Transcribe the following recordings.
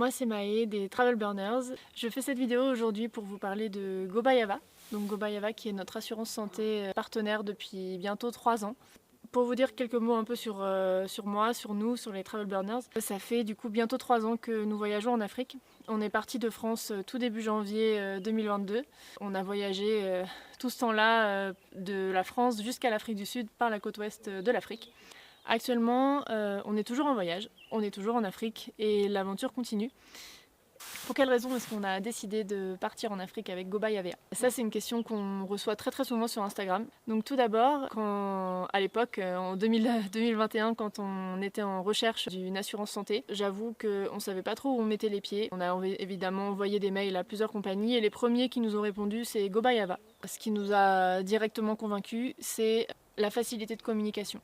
moi c'est Maë des Travel Burners. Je fais cette vidéo aujourd'hui pour vous parler de Gobayava. Donc Gobayava qui est notre assurance santé partenaire depuis bientôt 3 ans. Pour vous dire quelques mots un peu sur moi, sur nous, sur les Travel Burners, ça fait du coup bientôt 3 ans que nous voyageons en Afrique. On est parti de France tout début janvier 2022. On a voyagé tout ce temps-là de la France jusqu'à l'Afrique du Sud par la côte ouest de l'Afrique. Actuellement, on est toujours en voyage, on est toujours en Afrique et l'aventure continue. Pour quelle raison est-ce qu'on a décidé de partir en Afrique avec Gobayava? Ça, c'est une question qu'on reçoit très souvent sur Instagram. Donc tout d'abord, à l'époque, en 2021, quand on était en recherche d'une assurance santé, j'avoue qu'on ne savait pas trop où on mettait les pieds. On a évidemment envoyé des mails à plusieurs compagnies et les premiers qui nous ont répondu, c'est Gobayava. Ce qui nous a directement convaincus, c'est la facilité de communication.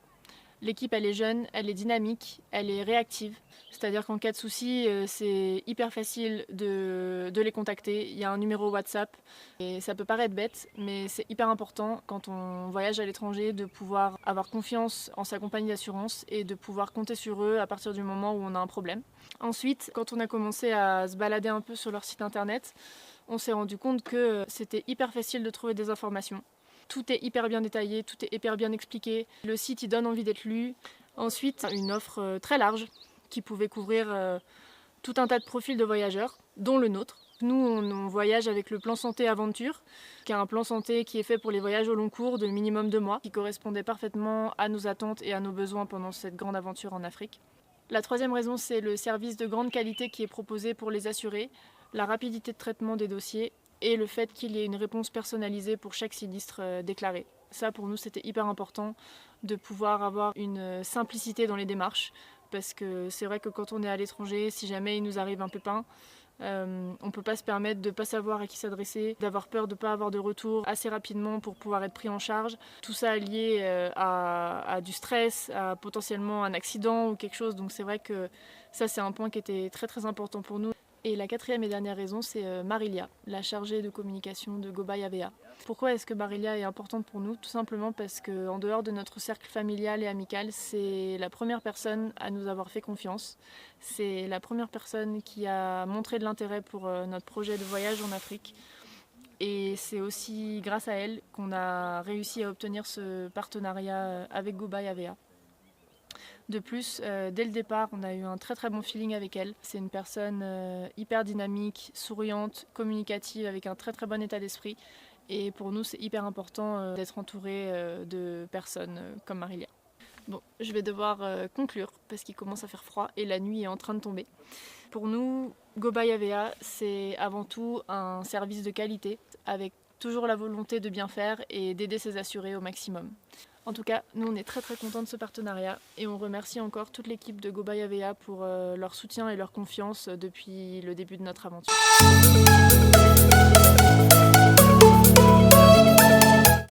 L'équipe, elle est jeune, elle est dynamique, elle est réactive. C'est-à-dire qu'en cas de souci, c'est hyper facile de les contacter. Il y a un numéro WhatsApp et ça peut paraître bête, mais c'est hyper important quand on voyage à l'étranger de pouvoir avoir confiance en sa compagnie d'assurance et de pouvoir compter sur eux à partir du moment où on a un problème. Ensuite, quand on a commencé à se balader un peu sur leur site internet, on s'est rendu compte que c'était hyper facile de trouver des informations. Tout est hyper bien détaillé, tout est hyper bien expliqué. Le site, il donne envie d'être lu. Ensuite, une offre très large qui pouvait couvrir tout un tas de profils de voyageurs, dont le nôtre. Nous, on voyage avec le plan santé aventure, qui est un plan santé qui est fait pour les voyages au long cours de minimum 2 mois, qui correspondait parfaitement à nos attentes et à nos besoins pendant cette grande aventure en Afrique. La troisième raison, c'est le service de grande qualité qui est proposé pour les assurés, la rapidité de traitement des dossiers et le fait qu'il y ait une réponse personnalisée pour chaque sinistre déclaré. Ça, pour nous, c'était hyper important de pouvoir avoir une simplicité dans les démarches, parce que c'est vrai que quand on est à l'étranger, si jamais il nous arrive un pépin, on ne peut pas se permettre de ne pas savoir à qui s'adresser, d'avoir peur de ne pas avoir de retour assez rapidement pour pouvoir être pris en charge. Tout ça lié à du stress, à potentiellement un accident ou quelque chose. Donc c'est vrai que ça, c'est un point qui était très important pour nous. Et la quatrième et dernière raison, c'est Marilia, la chargée de communication de Gobayava. Pourquoi est-ce que Marilia est importante pour nous? Tout simplement parce qu'en dehors de notre cercle familial et amical, c'est la première personne à nous avoir fait confiance. C'est la première personne qui a montré de l'intérêt pour notre projet de voyage en Afrique. Et c'est aussi grâce à elle qu'on a réussi à obtenir ce partenariat avec Gobayava. De plus, dès le départ, on a eu un très bon feeling avec elle. C'est une personne hyper dynamique, souriante, communicative, avec un très bon état d'esprit. Et pour nous, c'est hyper important d'être entouré de personnes comme Marilia. Bon, je vais devoir conclure parce qu'il commence à faire froid et la nuit est en train de tomber. Pour nous, Gobayava, c'est avant tout un service de qualité avec toujours la volonté de bien faire et d'aider ses assurés au maximum. En tout cas, nous on est très contents de ce partenariat et on remercie encore toute l'équipe de Gobayava pour leur soutien et leur confiance depuis le début de notre aventure.